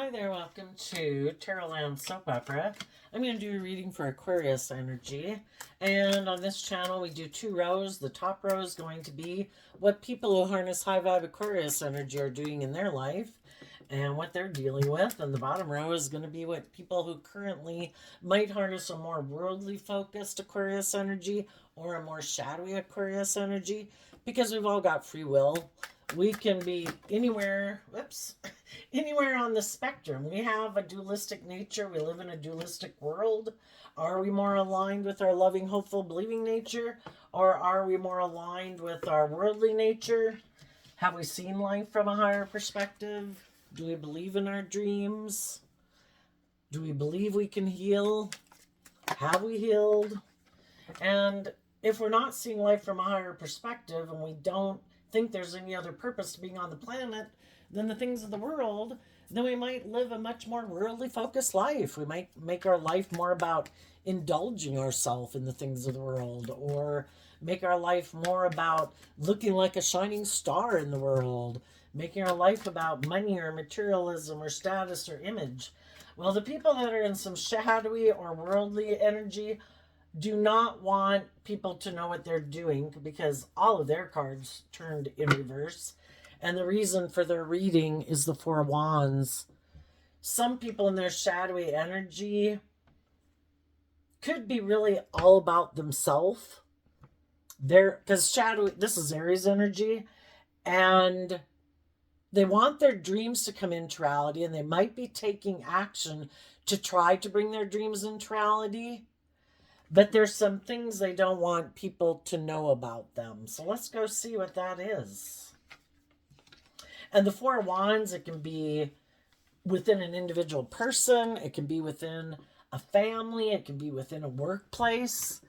Hi there, welcome to Tarotland Soap Opera. I'm going to do a reading for Aquarius energy. And on this channel, we do two rows. The top row is going to be what people who harness high vibe Aquarius energy are doing in their life and what they're dealing with. And the bottom row is going to be what people who currently might harness a more worldly focused Aquarius energy or a more shadowy Aquarius energy, because we've all got free will. We can be anywhere, anywhere on the spectrum. We have a dualistic nature. We live in a dualistic world. Are we more aligned with our loving, hopeful, believing nature? Or are we more aligned with our worldly nature? Have we seen life from a higher perspective? Do we believe in our dreams? Do we believe we can heal? Have we healed? And if we're not seeing life from a higher perspective and we don't think there's any other purpose to being on the planet than the things of the world, then we might live a much more worldly focused life. We might make our life more about indulging ourselves in the things of the world, or make our life more about looking like a shining star in the world, making our life about money or materialism or status or image. Well, the people that are in some shadowy or worldly energy do not want people to know what they're doing, because all of their cards turned in reverse. And the reason for their reading is the Four of Wands. Some people in their shadowy energy could be really all about themselves. Because shadowy, this is Aries energy, and they want their dreams to come into reality, and they might be taking action to try to bring their dreams into reality. But there's some things they don't want people to know about them. So let's go see what that is. And the Four of Wands, it can be within an individual person. It can be within a family. It can be within a workplace.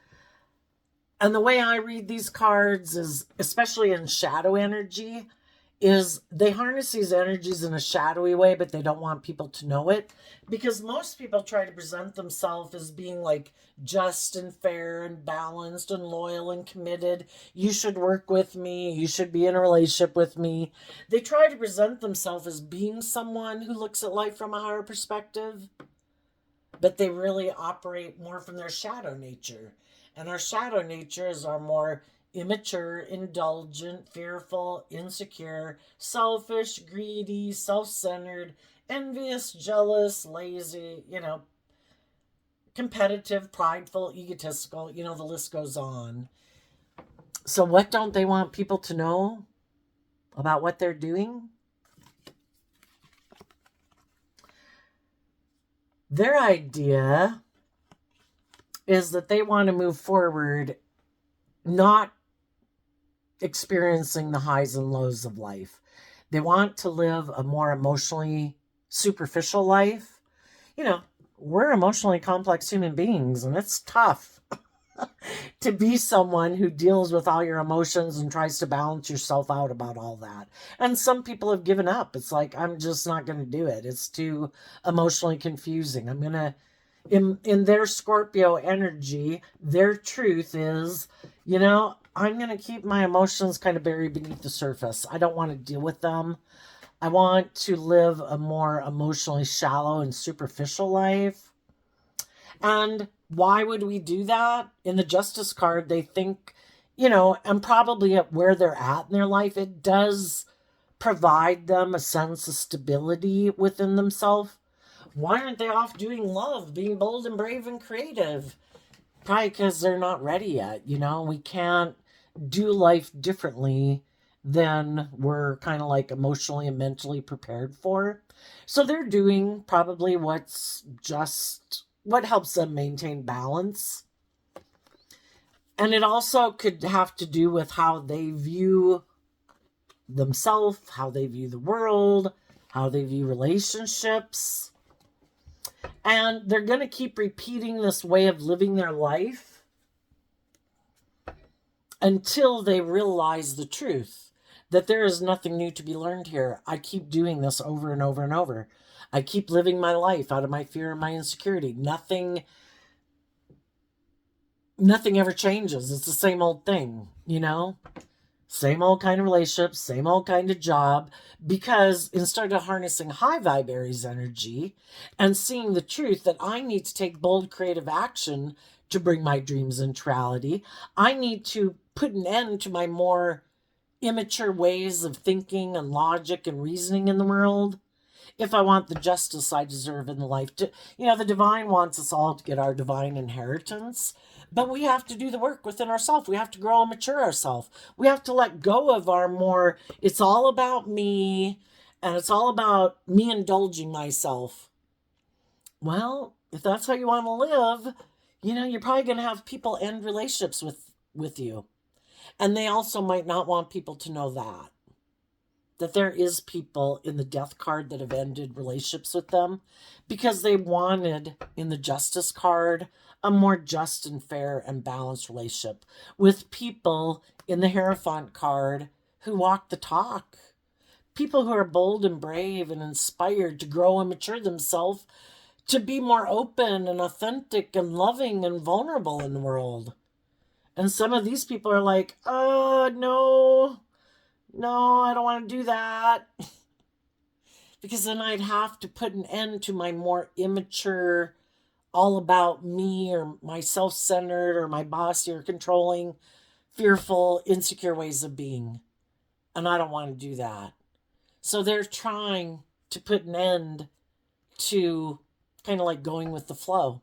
And the way I read these cards is, especially in shadow energy, is they harness these energies in a shadowy way, but they don't want people to know it, because most people try to present themselves as being like just and fair and balanced and loyal and committed. You should work with me. You should be in a relationship with me. They try to present themselves as being someone who looks at life from a higher perspective, but they really operate more from their shadow nature. And our shadow nature is our more immature, indulgent, fearful, insecure, selfish, greedy, self-centered, envious, jealous, lazy, competitive, prideful, egotistical, the list goes on. So what don't they want people to know about what they're doing? Their idea is that they want to move forward, not experiencing the highs and lows of life. They want to live a more emotionally superficial life. We're emotionally complex human beings, and it's tough to be someone who deals with all your emotions and tries to balance yourself out about all that. And some people have given up. It's like, I'm just not going to do it. It's too emotionally confusing. I'm going to, in their Scorpio energy, their truth is, I'm going to keep my emotions kind of buried beneath the surface. I don't want to deal with them. I want to live a more emotionally shallow and superficial life. And why would we do that? In the Justice card, they think, and probably at where they're at in their life, it does provide them a sense of stability within themselves. Why aren't they off doing love, being bold and brave and creative? Probably because they're not ready yet. We can't do life differently than we're kind of like emotionally and mentally prepared for. So they're doing probably what helps them maintain balance. And it also could have to do with how they view themselves, how they view the world, how they view relationships. And they're going to keep repeating this way of living their life until they realize the truth, that there is nothing new to be learned here. I keep doing this over and over and over. I keep living my life out of my fear and my insecurity. Nothing ever changes. It's the same old thing, same old kind of relationship, same old kind of job, because instead of harnessing high vibe Aries energy and seeing the truth that I need to take bold creative action to bring my dreams into reality, I need to put an end to my more immature ways of thinking and logic and reasoning in the world if I want the justice I deserve in the life. The divine wants us all to get our divine inheritance, but we have to do the work within ourselves. We have to grow and mature ourselves. We have to let go of our more, it's all about me, and it's all about me indulging myself. Well, if that's how you want to live, you're probably going to have people end relationships with you. And they also might not want people to know that there is people in the death card that have ended relationships with them because they wanted, in the justice card, a more just and fair and balanced relationship with people in the Hierophant card who walk the talk. People who are bold and brave and inspired to grow and mature themselves to be more open and authentic and loving and vulnerable in the world. And some of these people are like, no, I don't want to do that. Because then I'd have to put an end to my more immature, all about me or my self-centered or my bossy or controlling, fearful, insecure ways of being. And I don't want to do that. So they're trying to put an end to kind of like going with the flow.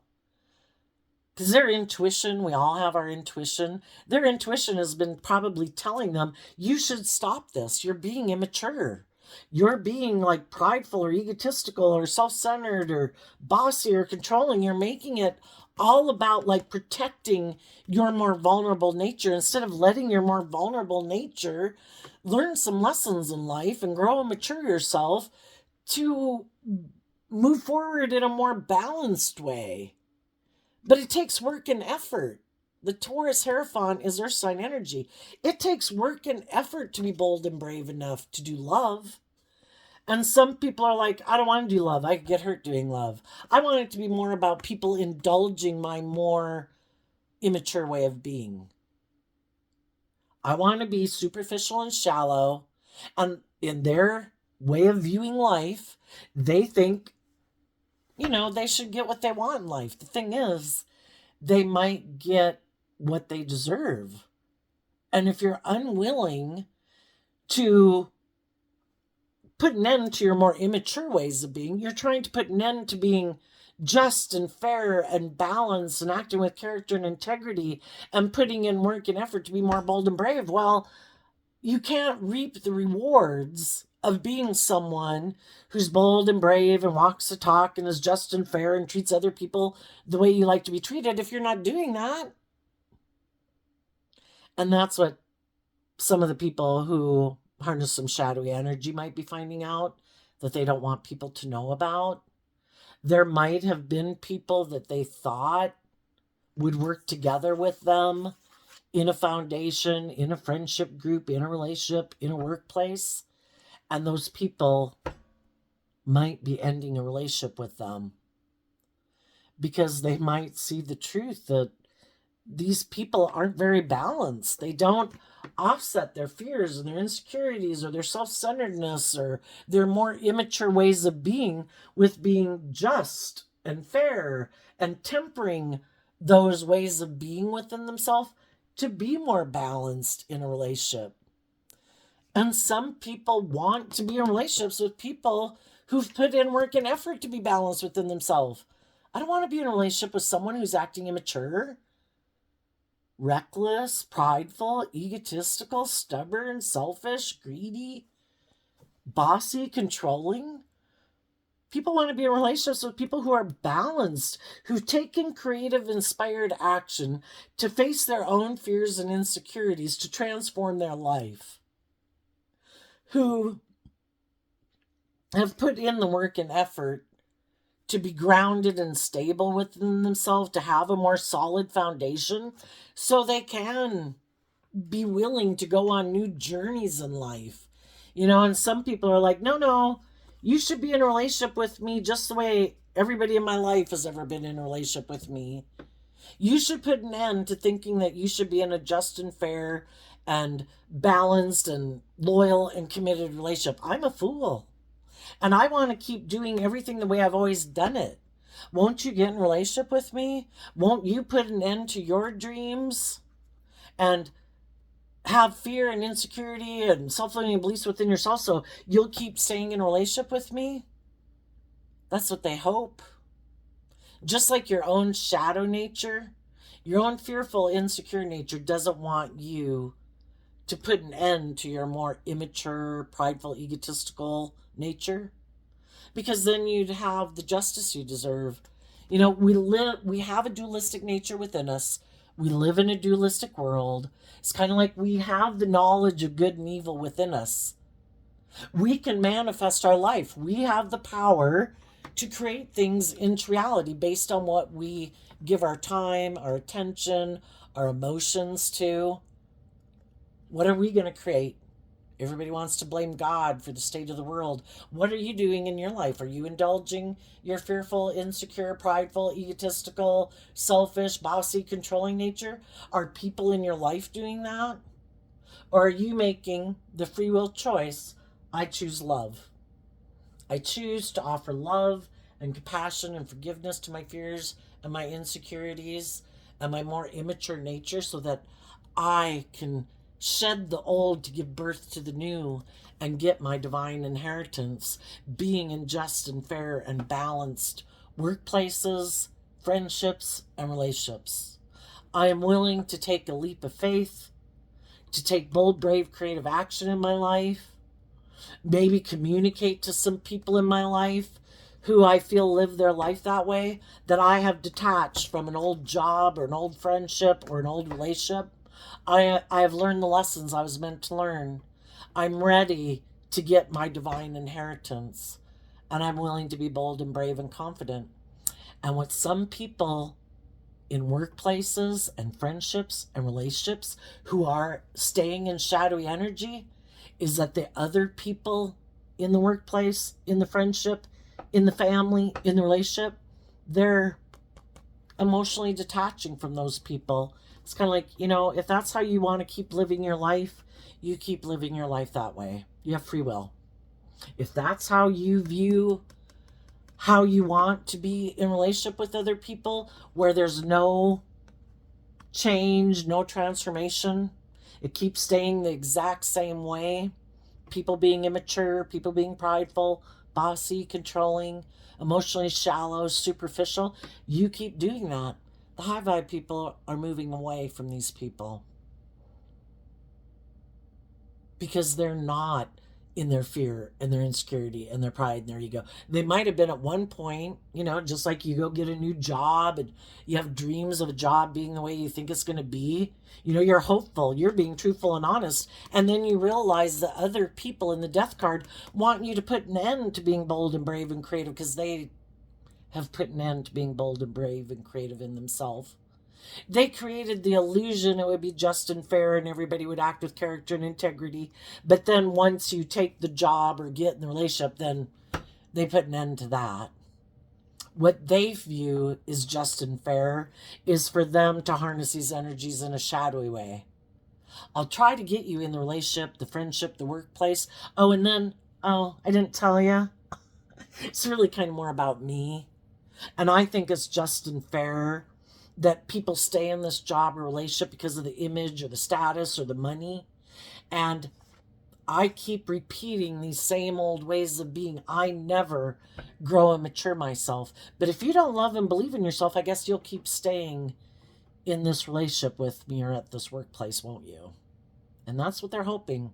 Because their intuition, we all have our intuition, their intuition has been probably telling them, you should stop this. You're being immature. You're being like prideful or egotistical or self-centered or bossy or controlling. You're making it all about like protecting your more vulnerable nature instead of letting your more vulnerable nature learn some lessons in life and grow and mature yourself to move forward in a more balanced way. But it takes work and effort. The Taurus Hierophant is earth sign energy. It takes work and effort to be bold and brave enough to do love. And some people are like, I don't want to do love. I could get hurt doing love. I want it to be more about people indulging my more immature way of being. I want to be superficial and shallow. And in their way of viewing life, they think, they should get what they want in life. The thing is, they might get what they deserve. And if you're unwilling to put an end to your more immature ways of being, you're trying to put an end to being just and fair and balanced and acting with character and integrity and putting in work and effort to be more bold and brave. Well, you can't reap the rewards of being someone who's bold and brave and walks the talk and is just and fair and treats other people the way you like to be treated if you're not doing that. And that's what some of the people who harness some shadowy energy might be finding out that they don't want people to know about. There might have been people that they thought would work together with them in a foundation, in a friendship group, in a relationship, in a workplace. And those people might be ending a relationship with them because they might see the truth that these people aren't very balanced. They don't offset their fears and their insecurities or their self-centeredness or their more immature ways of being with being just and fair and tempering those ways of being within themselves to be more balanced in a relationship. And some people want to be in relationships with people who've put in work and effort to be balanced within themselves. I don't want to be in a relationship with someone who's acting immature, reckless, prideful, egotistical, stubborn, selfish, greedy, bossy, controlling. People want to be in relationships with people who are balanced, who've taken creative, inspired action to face their own fears and insecurities to transform their life, who have put in the work and effort to be grounded and stable within themselves, to have a more solid foundation so they can be willing to go on new journeys in life. And some people are like, no, you should be in a relationship with me just the way everybody in my life has ever been in a relationship with me. You should put an end to thinking that you should be in a just and fair and balanced and loyal and committed relationship. I'm a fool. And I want to keep doing everything the way I've always done it. Won't you get in a relationship with me? Won't you put an end to your dreams and have fear and insecurity and self-limiting beliefs within yourself so you'll keep staying in a relationship with me? That's what they hope. Just like your own shadow nature, your own fearful, insecure nature doesn't want you to put an end to your more immature, prideful, egotistical nature, because then you'd have the justice you deserve. You know, we have a dualistic nature within us. We live in a dualistic world. It's kind of like we have the knowledge of good and evil within us. We can manifest our life. We have the power to create things into reality based on what we give our time, our attention, our emotions to. What are we going to create? Everybody wants to blame God for the state of the world. What are you doing in your life? Are you indulging your fearful, insecure, prideful, egotistical, selfish, bossy, controlling nature? Are people in your life doing that? Or are you making the free will choice? I choose love. I choose to offer love and compassion and forgiveness to my fears and my insecurities and my more immature nature so that I can shed the old to give birth to the new and get my divine inheritance, being in just and fair and balanced workplaces, friendships, and relationships. I am willing to take a leap of faith, to take bold, brave, creative action in my life, maybe communicate to some people in my life who I feel live their life that way, that I have detached from an old job or an old friendship or an old relationship. I have learned the lessons I was meant to learn. I'm ready to get my divine inheritance, and I'm willing to be bold and brave and confident. And what some people in workplaces and friendships and relationships who are staying in shadowy energy is that the other people in the workplace, in the friendship, in the family, in the relationship, they're emotionally detaching from those people. It's kind of like, you know, if that's how you want to keep living your life, you keep living your life that way. You have free will. If that's how you view how you want to be in relationship with other people, where there's no change, no transformation, it keeps staying the exact same way. People being immature, people being prideful, bossy, controlling, emotionally shallow, superficial. You keep doing that. The high vibe people are moving away from these people because they're not in their fear and their insecurity and their pride and their ego. They might have been at one point, you know, just like you go get a new job and you have dreams of a job being the way you think it's going to be. You know, you're hopeful, you're being truthful and honest. And then you realize that other people in the death card want you to put an end to being bold and brave and creative because they have put an end to being bold and brave and creative in themselves. They created the illusion it would be just and fair and everybody would act with character and integrity. But then once you take the job or get in the relationship, then they put an end to that. What they view is just and fair is for them to harness these energies in a shadowy way. I'll try to get you in the relationship, the friendship, the workplace. Oh, and then, I didn't tell you. It's really kind of more about me. And I think it's just and fair that people stay in this job or relationship because of the image or the status or the money. And I keep repeating these same old ways of being. I never grow and mature myself. But if you don't love and believe in yourself, I guess you'll keep staying in this relationship with me or at this workplace, won't you? And that's what they're hoping.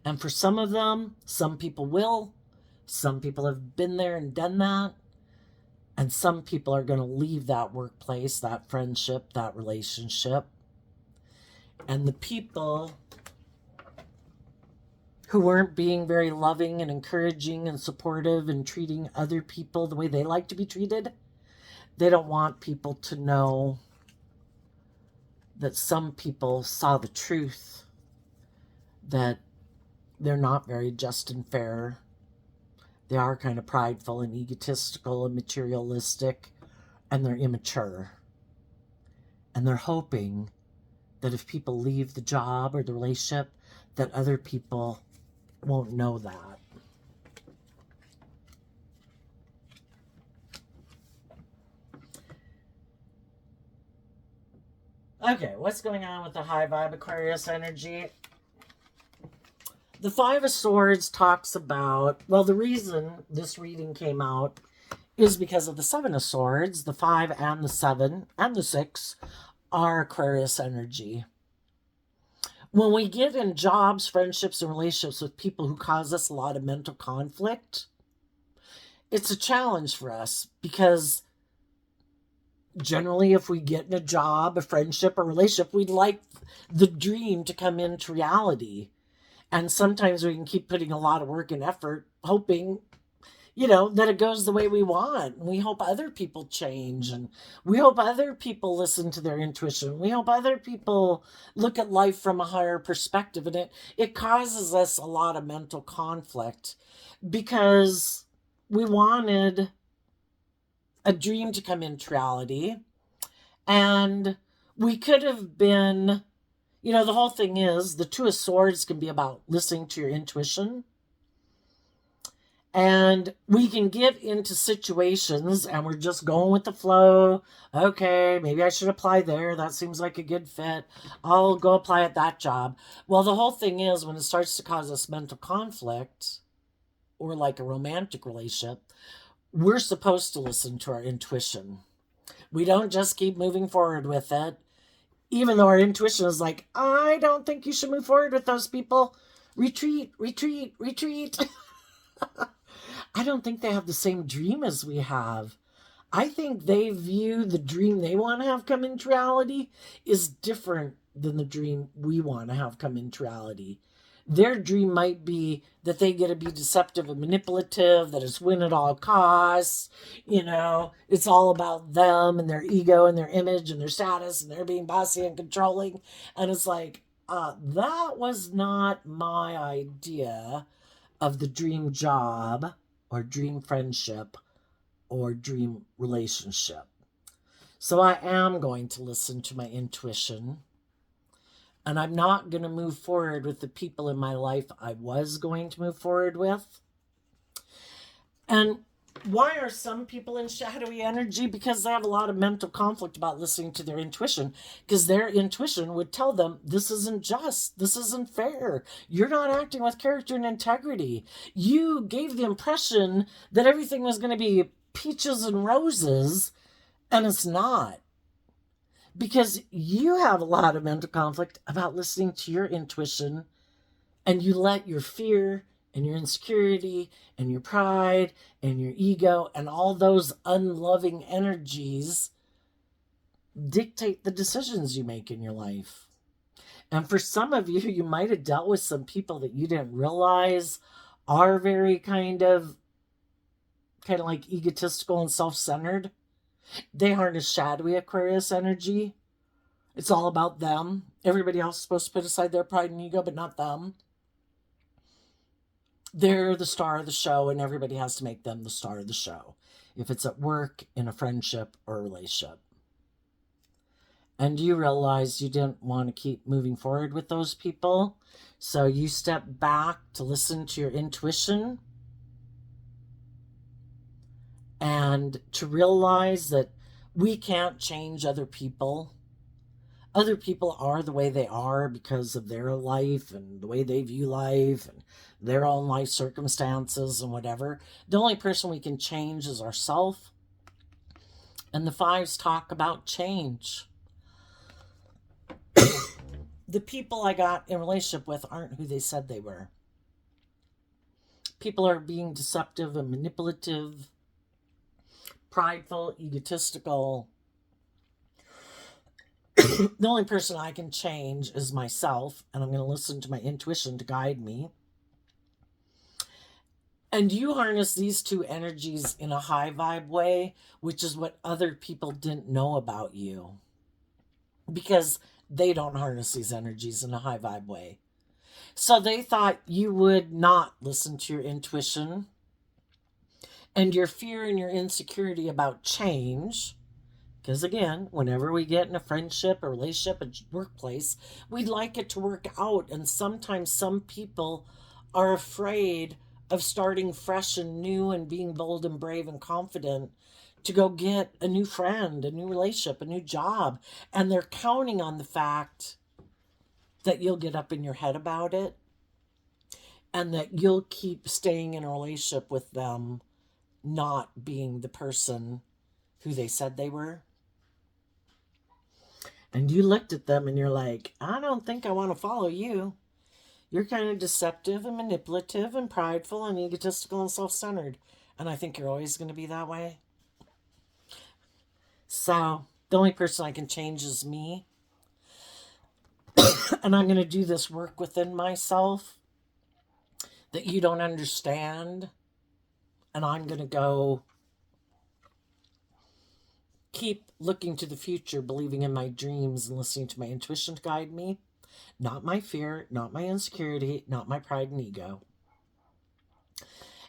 And for some of them, some people will. Some people have been there and done that. And some people are going to leave that workplace, that friendship, that relationship. And the people who weren't being very loving and encouraging and supportive and treating other people the way they like to be treated, they don't want people to know that some people saw the truth, that they're not very just and fair. They are kind of prideful and egotistical and materialistic, and they're immature. And they're hoping that if people leave the job or the relationship, that other people won't know that. Okay, what's going on with the high vibe Aquarius energy? The Five of Swords talks about, well, the reason this reading came out is because of the Seven of Swords. The 5 and the 7 and the 6 are Aquarius energy. When we get in jobs, friendships, and relationships with people who cause us a lot of mental conflict, it's a challenge for us because generally, if we get in a job, a friendship, or relationship, we'd like the dream to come into reality. And sometimes we can keep putting a lot of work and effort, hoping, that it goes the way we want. We hope other people change, and we hope other people listen to their intuition. We hope other people look at life from a higher perspective. And it causes us a lot of mental conflict because we wanted a dream to come into reality. And we could have been, the whole thing is the Two of Swords can be about listening to your intuition. And we can get into situations and we're just going with the flow. Okay, maybe I should apply there. That seems like a good fit. I'll go apply at that job. Well, the whole thing is when it starts to cause us mental conflict, or like a romantic relationship, we're supposed to listen to our intuition. We don't just keep moving forward with it, even though our intuition is like, I don't think you should move forward with those people. Retreat, retreat, retreat. I don't think they have the same dream as we have. I think they view the dream they want to have come into reality is different than the dream we want to have come into reality. Their dream might be that they get to be deceptive and manipulative, that it's win at all costs. It's all about them and their ego and their image and their status, and they're being bossy and controlling. And it's like, that was not my idea of the dream job or dream friendship or dream relationship. So I am going to listen to my intuition. And I'm not going to move forward with the people in my life I was going to move forward with. And why are some people in shadowy energy? Because they have a lot of mental conflict about listening to their intuition. Because their intuition would tell them, this isn't just. This isn't fair. You're not acting with character and integrity. You gave the impression that everything was going to be peaches and roses, and it's not. Because you have a lot of mental conflict about listening to your intuition, and you let your fear and your insecurity and your pride and your ego and all those unloving energies dictate the decisions you make in your life. And for some of you, you might have dealt with some people that you didn't realize are very kind of like egotistical and self-centered. They harness shadowy Aquarius energy. It's all about them. Everybody else is supposed to put aside their pride and ego, but not them. They're the star of the show, and everybody has to make them the star of the show, if it's at work, in a friendship, or a relationship. And you realize you didn't want to keep moving forward with those people, so you step back to listen to your intuition and to realize that we can't change other people. Other people are the way they are because of their life and the way they view life and their own life circumstances and whatever. The only person we can change is ourselves. And the fives talk about change. The people I got in a relationship with aren't who they said they were. People are being deceptive and manipulative, prideful, egotistical. The only person I can change is myself, and I'm going to listen to my intuition to guide me. And you harness these two energies in a high vibe way, which is what other people didn't know about you, because they don't harness these energies in a high vibe way. So they thought you would not listen to your intuition, and your fear and your insecurity about change Because again, whenever we get in a friendship, a relationship, a workplace, we'd like it to work out. And sometimes some people are afraid of starting fresh and new and being bold and brave and confident to go get a new friend, a new relationship, a new job. And they're counting on the fact that you'll get up in your head about it and that you'll keep staying in a relationship with them, not being the person who they said they were. And you looked at them and you're like, I don't think I want to follow you. You're kind of deceptive and manipulative and prideful and egotistical and self centered. And I think you're always going to be that way. So the only person I can change is me. And I'm going to do this work within myself that you don't understand. And I'm going to go keep looking to the future, believing in my dreams and listening to my intuition to guide me. Not my fear, not my insecurity, not my pride and ego.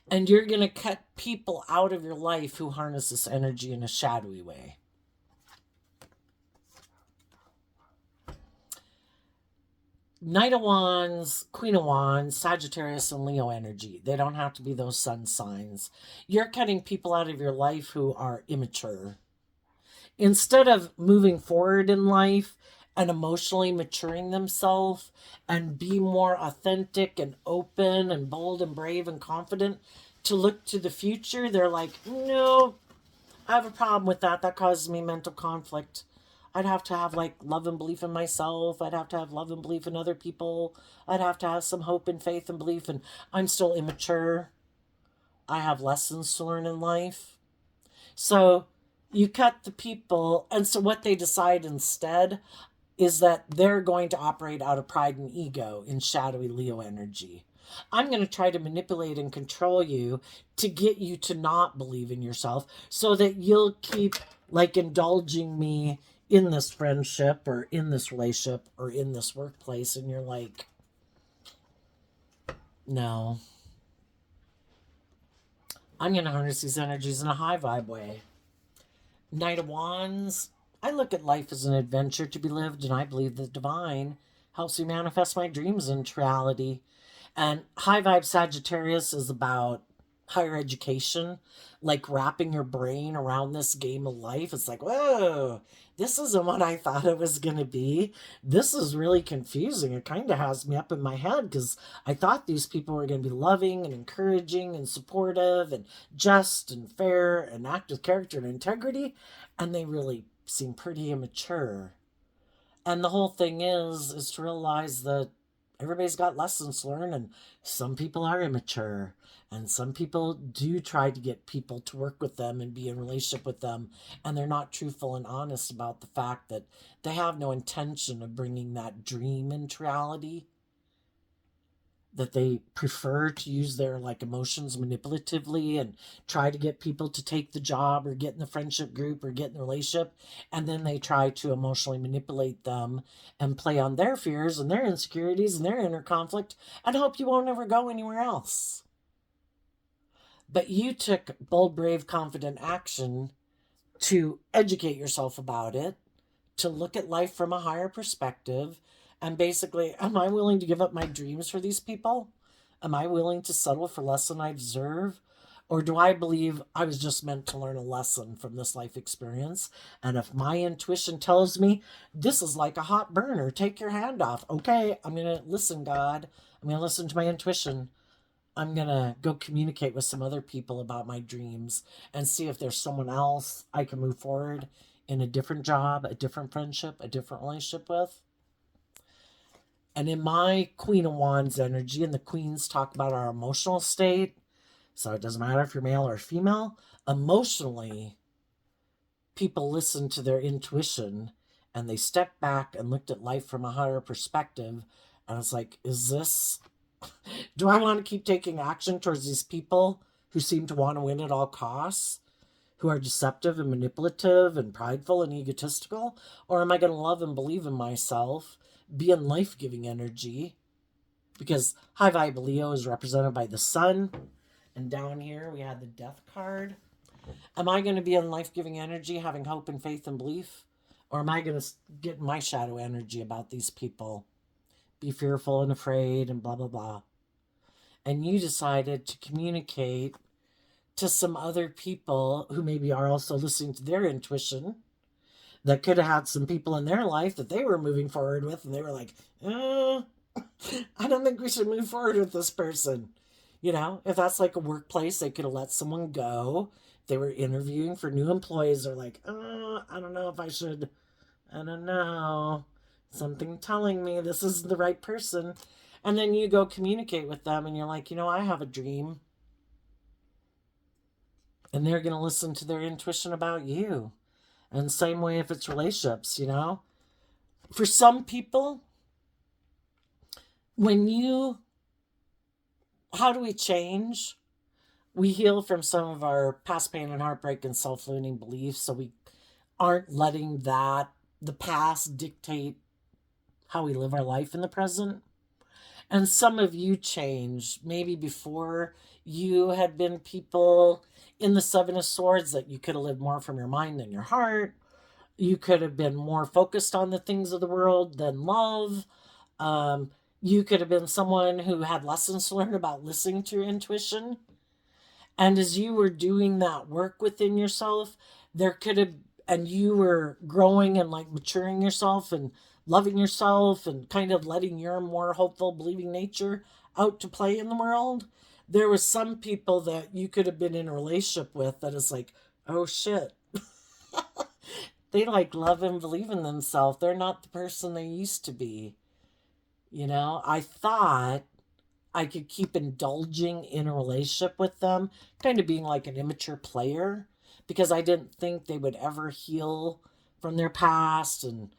And you're going to cut people out of your life who harness this energy in a shadowy way. Knight of Wands, Queen of Wands, Sagittarius, and Leo energy. They don't have to be those sun signs. You're cutting people out of your life who are immature. Instead of moving forward in life and emotionally maturing themselves and be more authentic and open and bold and brave and confident to look to the future, they're like, no, I have a problem with that. That causes me mental conflict. I'd have to have like love and belief in myself. I'd have to have love and belief in other people. I'd have to have some hope and faith and belief. And I'm still immature. I have lessons to learn in life. So you cut the people. And so what they decide instead is that they're going to operate out of pride and ego in shadowy Leo energy. I'm going to try to manipulate and control you to get you to not believe in yourself so that you'll keep like indulging me in this friendship or in this relationship or in this workplace. And you're like, no, I'm going to harness these energies in a high vibe way. Knight of Wands, I look at life as an adventure to be lived, and I believe the divine helps me manifest my dreams into reality. And high vibe Sagittarius is about higher education, like wrapping your brain around this game of life. It's like, whoa, this isn't what I thought it was going to be. This is really confusing. It kind of has me up in my head because I thought these people were going to be loving and encouraging and supportive and just and fair and act with character and integrity. And they really seem pretty immature. And the whole thing is to realize that everybody's got lessons to learn, and some people are immature, and some people do try to get people to work with them and be in relationship with them, and they're not truthful and honest about the fact that they have no intention of bringing that dream into reality, that they prefer to use their like emotions manipulatively and try to get people to take the job or get in the friendship group or get in the relationship, and then they try to emotionally manipulate them and play on their fears and their insecurities and their inner conflict and hope you won't ever go anywhere else. But you took bold, brave, confident action to educate yourself about it, to look at life from a higher perspective. And basically, am I willing to give up my dreams for these people? Am I willing to settle for less than I deserve? Or do I believe I was just meant to learn a lesson from this life experience? And if my intuition tells me this is like a hot burner, take your hand off. Okay, I'm going to listen, God. I'm going to listen to my intuition. I'm going to go communicate with some other people about my dreams and see if there's someone else I can move forward in a different job, a different friendship, a different relationship with. And in my Queen of Wands energy, and the queens talk about our emotional state, so it doesn't matter if you're male or female, emotionally, people listen to their intuition and they step back and looked at life from a higher perspective. And it's like, do I want to keep taking action towards these people who seem to want to win at all costs, who are deceptive and manipulative and prideful and egotistical? Or am I going to love and believe in myself, be in life-giving energy? Because high vibe Leo is represented by the sun. And down here we had the death card. Am I going to be in life-giving energy, having hope and faith and belief? Or am I going to get my shadow energy about these people? Be fearful and afraid and blah, blah, blah. And you decided to communicate to some other people who maybe are also listening to their intuition, that could have had some people in their life that they were moving forward with, and they were like, I don't think we should move forward with this person. You know, if that's like a workplace, they could have let someone go. They were interviewing for new employees. They're like, I don't know if I should. I don't know. Something telling me this isn't the right person. And then you go communicate with them and you're like, I have a dream. And they're going to listen to their intuition about you. And same way if it's relationships, For some people, how do we change? We heal from some of our past pain and heartbreak and self-limiting beliefs, so we aren't letting the past dictate how we live our life in the present. And some of you changed. Maybe before you had been people in the Seven of Swords that you could have lived more from your mind than your heart. You could have been more focused on the things of the world than love. You could have been someone who had lessons to learn about listening to your intuition. And as you were doing that work within yourself, and you were growing and like maturing yourself and loving yourself and kind of letting your more hopeful, believing nature out to play in the world, there was some people that you could have been in a relationship with that is like, oh shit. They like love and believe in themselves. They're not the person they used to be. I thought I could keep indulging in a relationship with them, kind of being like an immature player, because I didn't think they would ever heal from their past and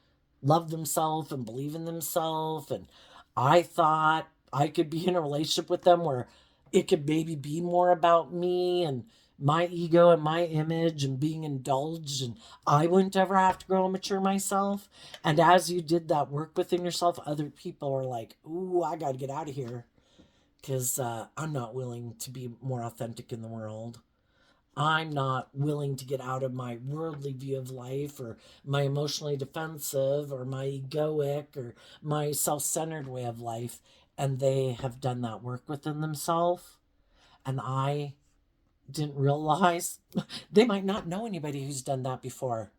love themselves and believe in themselves. And I thought I could be in a relationship with them where it could maybe be more about me and my ego and my image and being indulged, and I wouldn't ever have to grow and mature myself. And as you did that work within yourself, other people are like, ooh, I got to get out of here because I'm not willing to be more authentic in the world. I'm not willing to get out of my worldly view of life or my emotionally defensive or my egoic or my self-centered way of life. And they have done that work within themselves. And I didn't realize they might not know anybody who's done that before.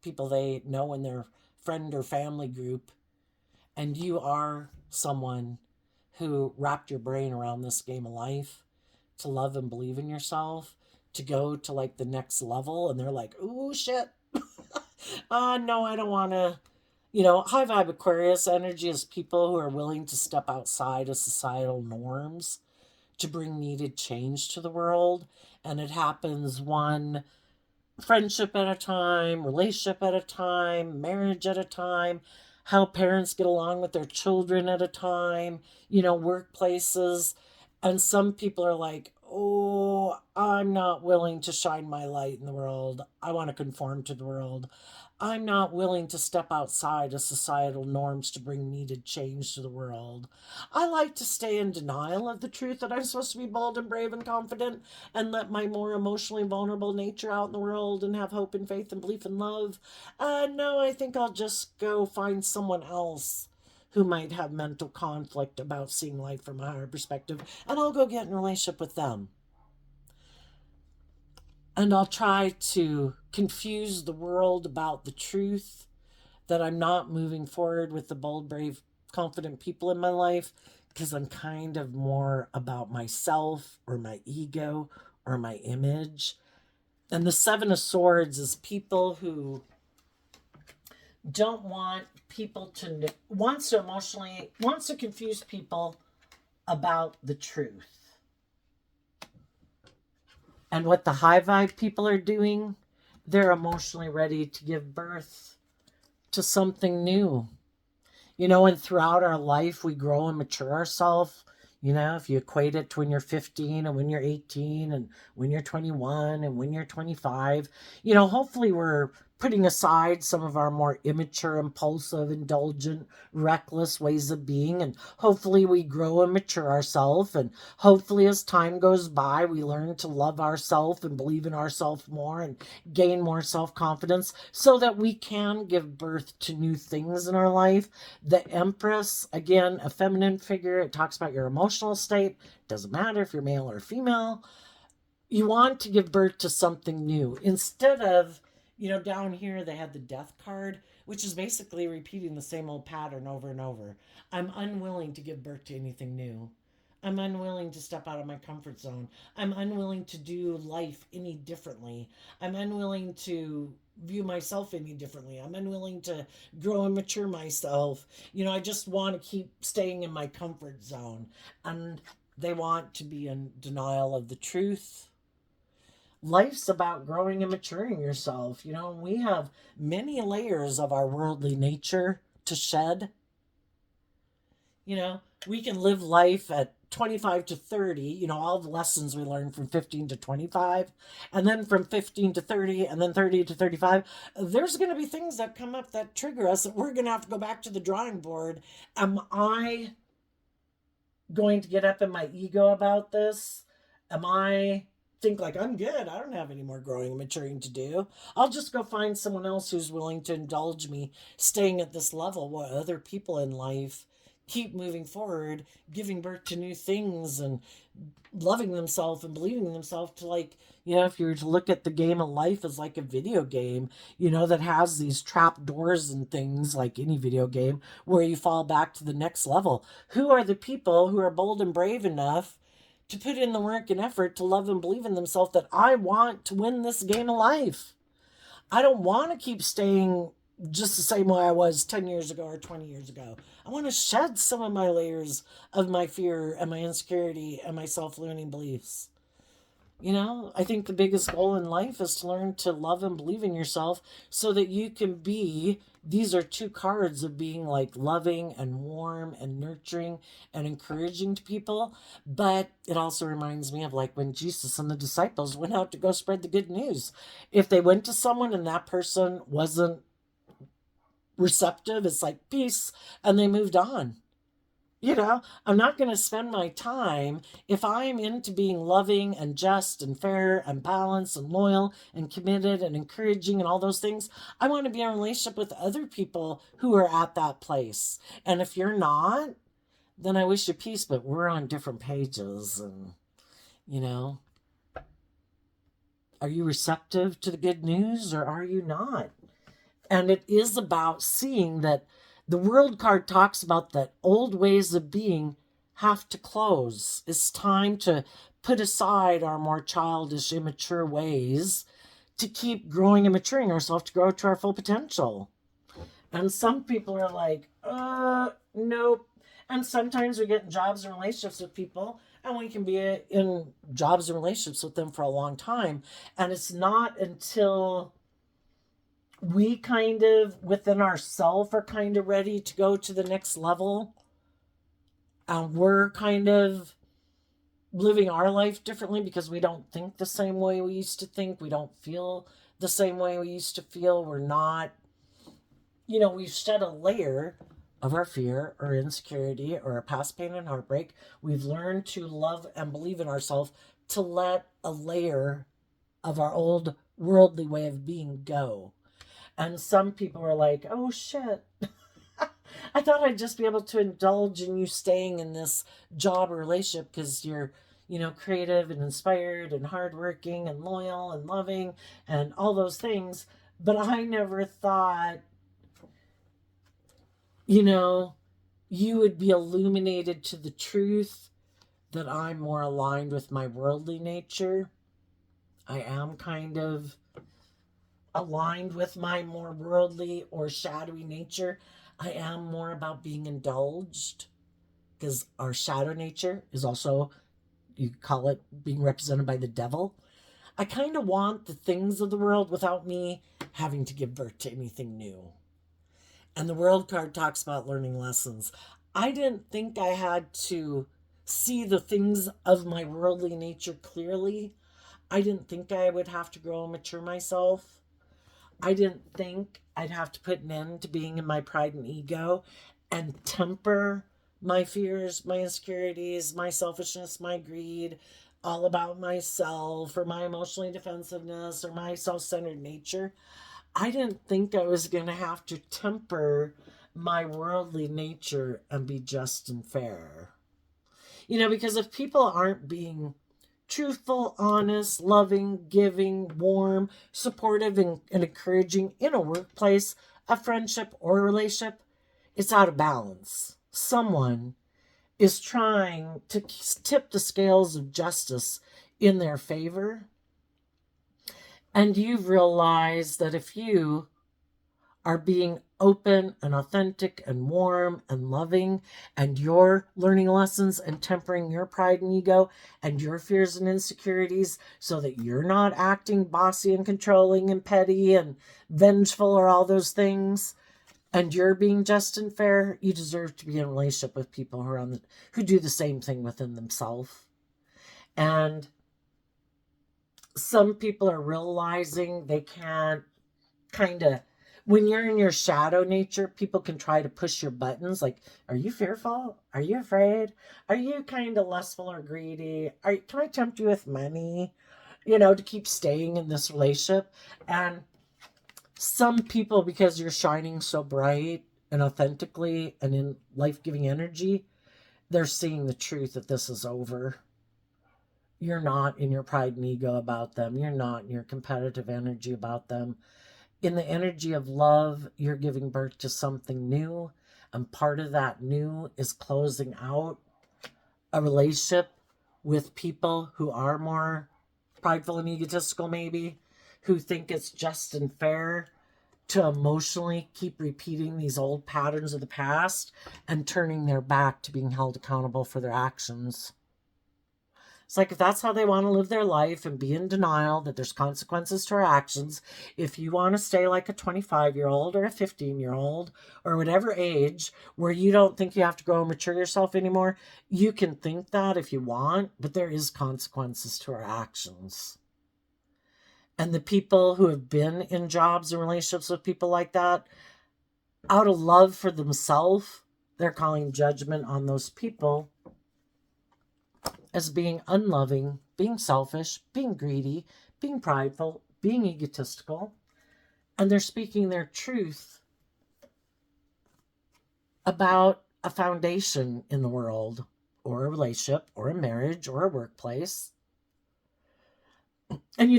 People they know in their friend or family group. And you are someone who wrapped your brain around this game of life to love and believe in yourself, to go to like the next level. And they're like, ooh, shit. No, I don't want to. High vibe Aquarius energy is people who are willing to step outside of societal norms to bring needed change to the world. And it happens one friendship at a time, relationship at a time, marriage at a time, how parents get along with their children at a time, workplaces. And some people are like, oh, I'm not willing to shine my light in the world. I want to conform to the world. I'm not willing to step outside of societal norms to bring needed change to the world. I like to stay in denial of the truth that I'm supposed to be bold and brave and confident and let my more emotionally vulnerable nature out in the world and have hope and faith and belief and love. No, I think I'll just go find someone else who might have mental conflict about seeing life from a higher perspective, and I'll go get in a relationship with them. And I'll try to confuse the world about the truth that I'm not moving forward with the bold, brave, confident people in my life because I'm kind of more about myself or my ego or my image. And the Seven of Swords is people who don't want people to wants to confuse people about the truth. And what the high vibe people are doing, they're emotionally ready to give birth to something new. And throughout our life, we grow and mature ourselves. If you equate it to when you're 15 and when you're 18 and when you're 21 and when you're 25, hopefully we're putting aside some of our more immature, impulsive, indulgent, reckless ways of being. And hopefully we grow and mature ourselves. And hopefully as time goes by, we learn to love ourselves and believe in ourselves more and gain more self-confidence so that we can give birth to new things in our life. The Empress, again, a feminine figure. It talks about your emotional state. Doesn't matter if you're male or female. You want to give birth to something new instead of, down here they had the death card, which is basically repeating the same old pattern over and over. I'm unwilling to give birth to anything new. I'm unwilling to step out of my comfort zone. I'm unwilling to do life any differently. I'm unwilling to view myself any differently. I'm unwilling to grow and mature myself. I just want to keep staying in my comfort zone. And they want to be in denial of the truth. Life's about growing and maturing yourself. We have many layers of our worldly nature to shed. We can live life at 25 to 30, all the lessons we learned from 15 to 25, and then from 15 to 30, and then 30 to 35. There's going to be things that come up that trigger us, and we're going to have to go back to the drawing board. Am I going to get up in my ego about this? Am I think like I'm good, I don't have any more growing and maturing to do? I'll just go find someone else who's willing to indulge me staying at this level while other people in life keep moving forward, giving birth to new things and loving themselves and believing in themselves. To if you were to look at the game of life as like a video game, that has these trap doors and things like any video game where you fall back to the next level. Who are the people who are bold and brave enough to put in the work and effort to love and believe in themselves that I want to win this game of life? I don't want to keep staying just the same way I was 10 years ago or 20 years ago. I want to shed some of my layers of my fear and my insecurity and my self-limiting beliefs. I think the biggest goal in life is to learn to love and believe in yourself so that you can be, these are two cards of being like loving and warm and nurturing and encouraging to people. But it also reminds me of like when Jesus and the disciples went out to go spread the good news. If they went to someone and that person wasn't receptive, it's like peace, and they moved on. I'm not going to spend my time, if I'm into being loving and just and fair and balanced and loyal and committed and encouraging and all those things, I want to be in a relationship with other people who are at that place. And if you're not, then I wish you peace, but we're on different pages. And, are you receptive to the good news or are you not? And it is about seeing that the world card talks about that old ways of being have to close. It's time to put aside our more childish, immature ways to keep growing and maturing ourselves to grow to our full potential. And some people are like, nope. And sometimes we get in jobs and relationships with people, and we can be in jobs and relationships with them for a long time. And it's not until we kind of within ourselves are kind of ready to go to the next level, and we're kind of living our life differently because we don't think the same way we used to think, we don't feel the same way we used to feel, we're not, we've shed a layer of our fear or insecurity or our past pain and heartbreak. We've learned to love and believe in ourselves, to let a layer of our old worldly way of being go. And some people are like, oh shit, I thought I'd just be able to indulge in you staying in this job or relationship because you're, creative and inspired and hardworking and loyal and loving and all those things. But I never thought, you would be illuminated to the truth that I'm more aligned with my worldly nature. I am kind of aligned with my more worldly or shadowy nature. I am more about being indulged because our shadow nature is also, you call it, being represented by the devil. I kind of want the things of the world without me having to give birth to anything new. And the world card talks about learning lessons. I didn't think I had to see the things of my worldly nature clearly. I didn't think I would have to grow and mature myself. I didn't think I'd have to put an end to being in my pride and ego and temper my fears, my insecurities, my selfishness, my greed, all about myself or my emotionally defensiveness or my self centered nature. I didn't think I was going to have to temper my worldly nature and be just and fair. Because if people aren't being truthful, honest, loving, giving, warm, supportive, and encouraging in a workplace, a friendship, or a relationship, it's out of balance. Someone is trying to tip the scales of justice in their favor. And you've realized that if you are being open and authentic and warm and loving, and you're learning lessons and tempering your pride and ego and your fears and insecurities so that you're not acting bossy and controlling and petty and vengeful or all those things, and you're being just and fair, you deserve to be in a relationship with people who do the same thing within themselves. And some people are realizing they can't kind of, when you're in your shadow nature, people can try to push your buttons. Like, are you fearful? Are you afraid? Are you kind of lustful or greedy? Can I tempt you with money? To keep staying in this relationship. And some people, because you're shining so bright and authentically and in life-giving energy, they're seeing the truth that this is over. You're not in your pride and ego about them. You're not in your competitive energy about them. In the energy of love, you're giving birth to something new. And part of that new is closing out a relationship with people who are more prideful and egotistical, maybe, who think it's just and fair to emotionally keep repeating these old patterns of the past and turning their back to being held accountable for their actions. It's like, if that's how they want to live their life and be in denial that there's consequences to our actions, if you want to stay like a 25-year-old or a 15-year-old or whatever age where you don't think you have to grow and mature yourself anymore, you can think that if you want, but there is consequences to our actions. And the people who have been in jobs and relationships with people like that, out of love for themselves, they're calling judgment on those people as being unloving, being selfish, being greedy, being prideful, being egotistical. And they're speaking their truth about a foundation in the world, or a relationship, or a marriage, or a workplace. And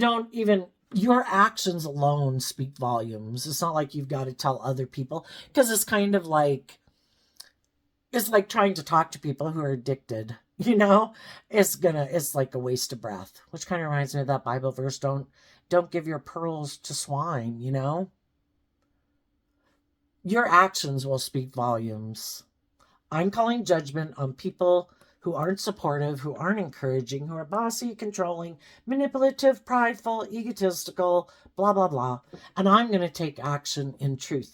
your actions alone speak volumes. It's not like you've got to tell other people, because it's kind of like, it's like trying to talk to people who are addicted. It's like a waste of breath, which kind of reminds me of that Bible verse, don't give your pearls to swine. Your actions will speak volumes. I'm calling judgment on people who aren't supportive, who aren't encouraging, who are bossy, controlling, manipulative, prideful, egotistical, blah, blah, blah. And I'm going to take action in truth.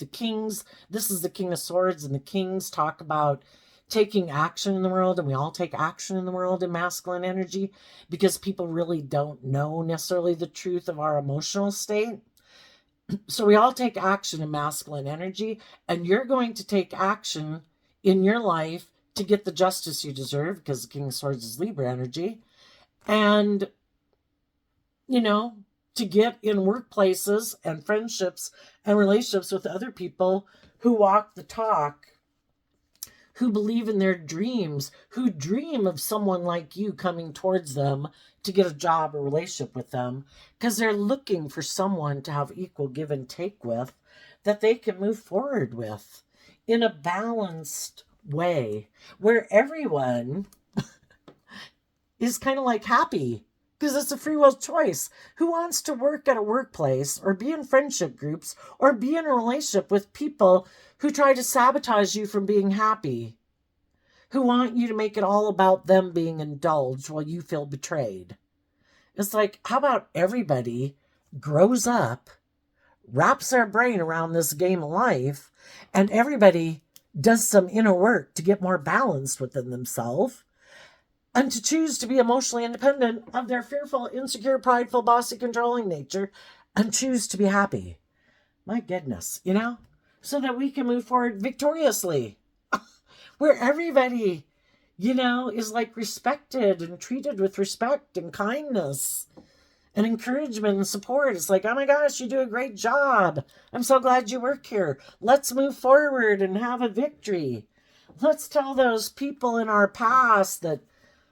This is the King of Swords, and the Kings talk about taking action in the world, and we all take action in the world in masculine energy because people really don't know necessarily the truth of our emotional state. So we all take action in masculine energy, and you're going to take action in your life to get the justice you deserve, because the King of Swords is Libra energy, and, to get in workplaces and friendships and relationships with other people who walk the talk, who believe in their dreams, who dream of someone like you coming towards them to get a job or relationship with them, because they're looking for someone to have equal give and take with, that they can move forward with in a balanced way where everyone is kind of like happy, because it's a free will choice. Who wants to work at a workplace or be in friendship groups or be in a relationship with people who try to sabotage you from being happy, who want you to make it all about them being indulged while you feel betrayed? It's like, how about everybody grows up, wraps their brain around this game of life, and everybody does some inner work to get more balanced within themselves and to choose to be emotionally independent of their fearful, insecure, prideful, bossy, controlling nature, and choose to be happy. My goodness, you know, so that we can move forward victoriously, where everybody, you know, is like respected and treated with respect and kindness and encouragement and support. It's like, oh my gosh, you do a great job. I'm so glad you work here. Let's move forward and have a victory. Let's tell those people in our past that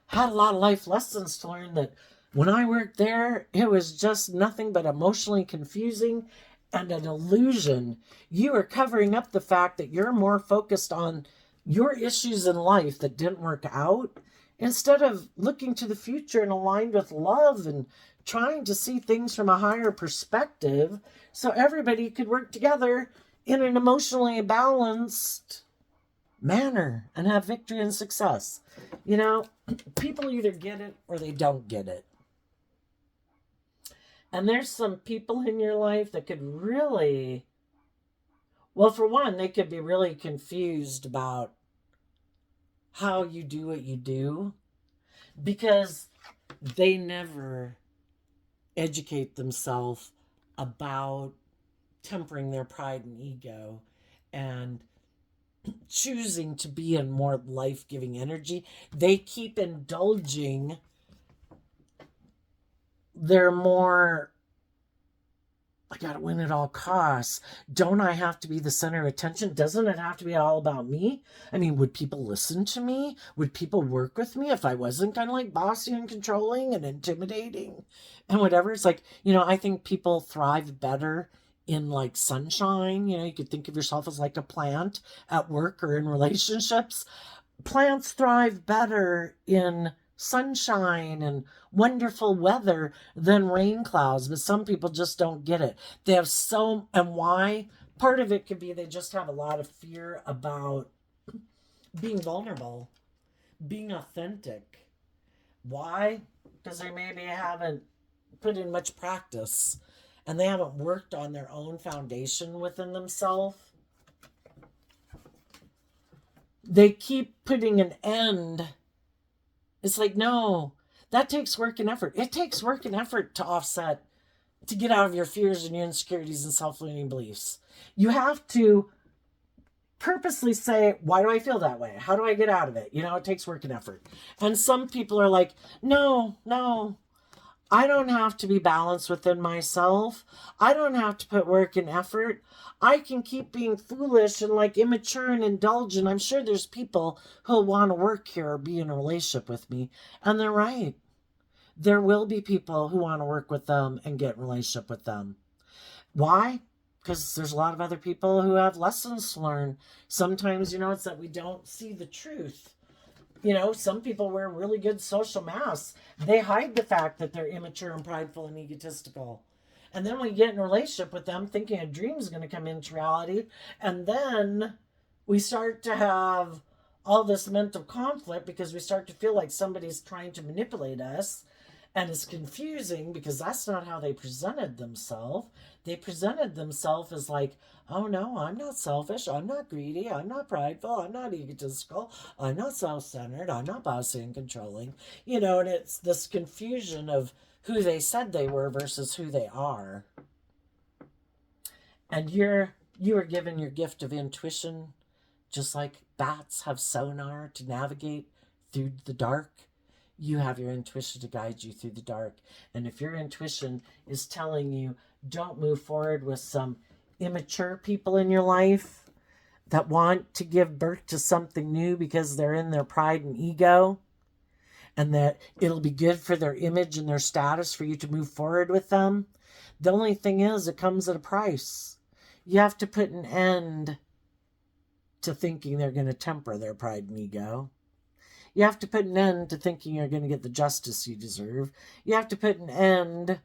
had a lot of life lessons to learn that when I worked there, it was just nothing but emotionally confusing and an illusion. You are covering up the fact that you're more focused on your issues in life that didn't work out instead of looking to the future and aligned with love and trying to see things from a higher perspective so everybody could work together in an emotionally balanced manner and have victory and success. You know, people either get it or they don't get it. And there's some people in your life that could really, well, for one, they could be really confused about how you do what you do because they never educate themselves about tempering their pride and ego and choosing to be in more life-giving energy. They keep indulging their more, I gotta win at all costs. Don't I have to be the center of attention? Doesn't it have to be all about me? I mean, would people listen to me? Would people work with me if I wasn't kind of like bossy and controlling and intimidating and whatever? It's like, you know, I think people thrive better in like sunshine. You know, you could think of yourself as like a plant at work or in relationships. Plants thrive better in sunshine and wonderful weather than rain clouds, but some people just don't get it. They have so, and why? Part of it could be they just have a lot of fear about being vulnerable, being authentic. Why? Because they maybe haven't put in much practice and they haven't worked on their own foundation within themselves. They keep putting an end. It's like, no, that takes work and effort. It takes work and effort to offset, to get out of your fears and your insecurities and self-limiting beliefs. You have to purposely say, why do I feel that way? How do I get out of it? You know, it takes work and effort. And some people are like, no, I don't have to be balanced within myself. I don't have to put work and effort. I can keep being foolish and like immature and indulgent. I'm sure there's people who'll want to work here or be in a relationship with me. And they're right. There will be people who want to work with them and get in a relationship with them. Why? Because there's a lot of other people who have lessons to learn. Sometimes, you know, it's that we don't see the truth. You know, some people wear really good social masks. They hide the fact that they're immature and prideful and egotistical. And then we get in a relationship with them thinking a dream is going to come into reality. And then we start to have all this mental conflict because we start to feel like somebody's trying to manipulate us. And it's confusing because that's not how they presented themselves. They presented themselves as like, oh no, I'm not selfish, I'm not greedy, I'm not prideful, I'm not egotistical, I'm not self-centered, I'm not bossy and controlling. You know, and it's this confusion of who they said they were versus who they are. And you are given your gift of intuition, just like bats have sonar to navigate through the dark. You have your intuition to guide you through the dark. And if your intuition is telling you, don't move forward with some immature people in your life that want to give birth to something new because they're in their pride and ego, and that it'll be good for their image and their status for you to move forward with them, the only thing is it comes at a price. You have to put an end to thinking they're going to temper their pride and ego. You have to put an end to thinking you're going to get the justice you deserve. You have to put an end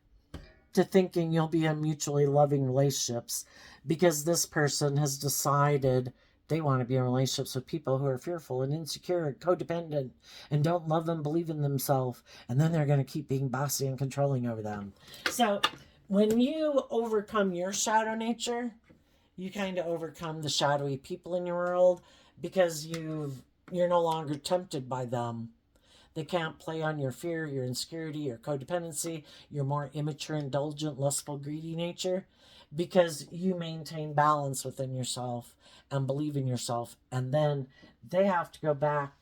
to thinking you'll be in mutually loving relationships because this person has decided they want to be in relationships with people who are fearful and insecure and codependent and don't love and believe in themselves. And then they're going to keep being bossy and controlling over them. So when you overcome your shadow nature, you kind of overcome the shadowy people in your world because you're no longer tempted by them. They can't play on your fear, your insecurity, your codependency, your more immature, indulgent, lustful, greedy nature. because you maintain balance within yourself and believe in yourself. And then they have to go back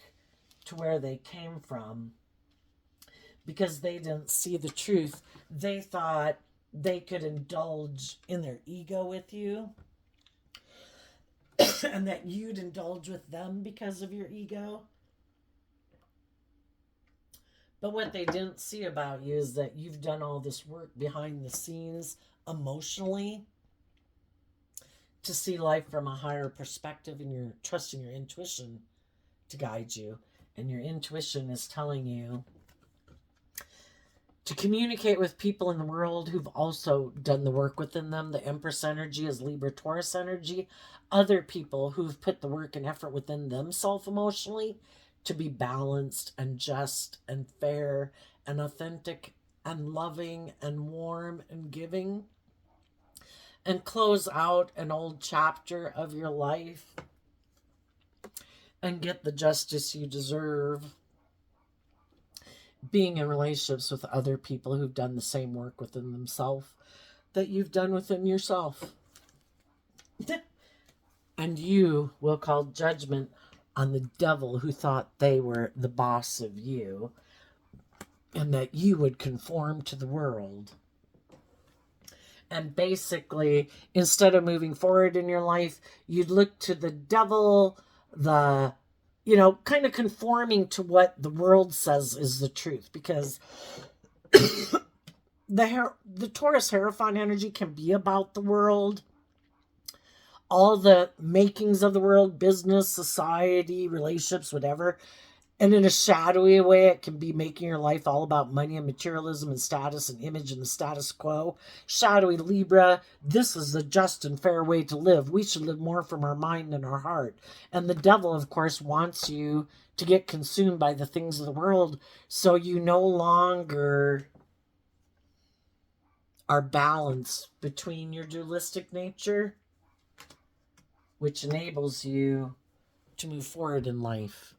to where they came from because they didn't see the truth. They thought they could indulge in their ego with you and that you'd indulge with them because of your ego. But what they didn't see about you is that you've done all this work behind the scenes emotionally to see life from a higher perspective, and you're trusting your intuition to guide you. And your intuition is telling you to communicate with people in the world who've also done the work within them. The Empress energy is Libra Taurus energy. Other people who've put the work and effort within themselves emotionally to be balanced and just and fair and authentic and loving and warm and giving, and close out an old chapter of your life and get the justice you deserve, being in relationships with other people who've done the same work within themselves that you've done within yourself. And you will call judgment on the devil who thought they were the boss of you and that you would conform to the world. And basically, instead of moving forward in your life, you'd look to the devil, kind of conforming to what the world says is the truth. Because the Taurus Hierophant energy can be about the world, all the makings of the world, business, society, relationships, whatever. And in a shadowy way, it can be making your life all about money and materialism and status and image and the status quo. Shadowy Libra, this is the just and fair way to live. We should live more from our mind and our heart. And the devil, of course, wants you to get consumed by the things of the world so you no longer are balanced between your dualistic nature, which enables you to move forward in life.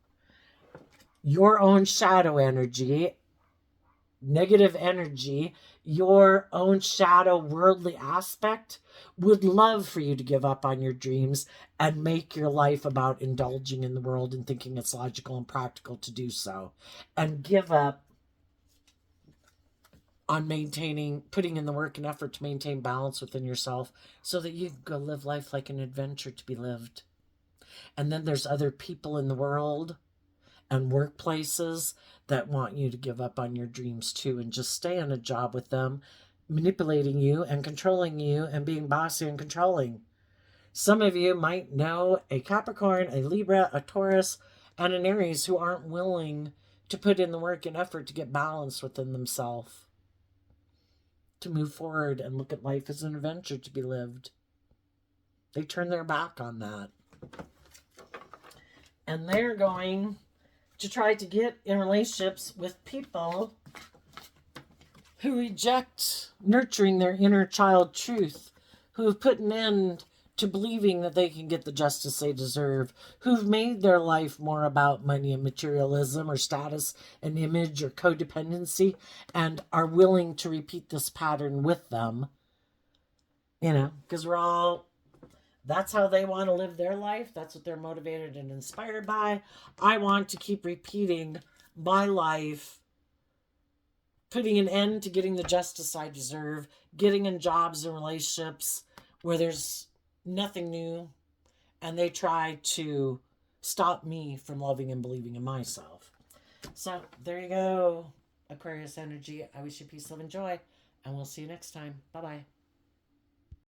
Your own shadow energy, negative energy, your own shadow worldly aspect would love for you to give up on your dreams and make your life about indulging in the world and thinking it's logical and practical to do so, and give up on putting in the work and effort to maintain balance within yourself so that you can go live life like an adventure to be lived. And then there's other people in the world and workplaces that want you to give up on your dreams too and just stay on a job with them, manipulating you and controlling you and being bossy and controlling. Some of you might know a Capricorn, a Libra, a Taurus, and an Aries who aren't willing to put in the work and effort to get balanced within themselves, to move forward and look at life as an adventure to be lived. They turn their back on that. And they're going to try to get in relationships with people who reject nurturing their inner child truth, who have put an end to believing that they can get the justice they deserve, who've made their life more about money and materialism or status and image or codependency, and are willing to repeat this pattern with them. Because that's how they want to live their life. That's what they're motivated and inspired by. I want to keep repeating my life, putting an end to getting the justice I deserve, getting in jobs and relationships where there's nothing new, and they try to stop me from loving and believing in myself. So there you go, Aquarius energy. I wish you peace, love, and joy, and we'll see you next time. Bye-bye.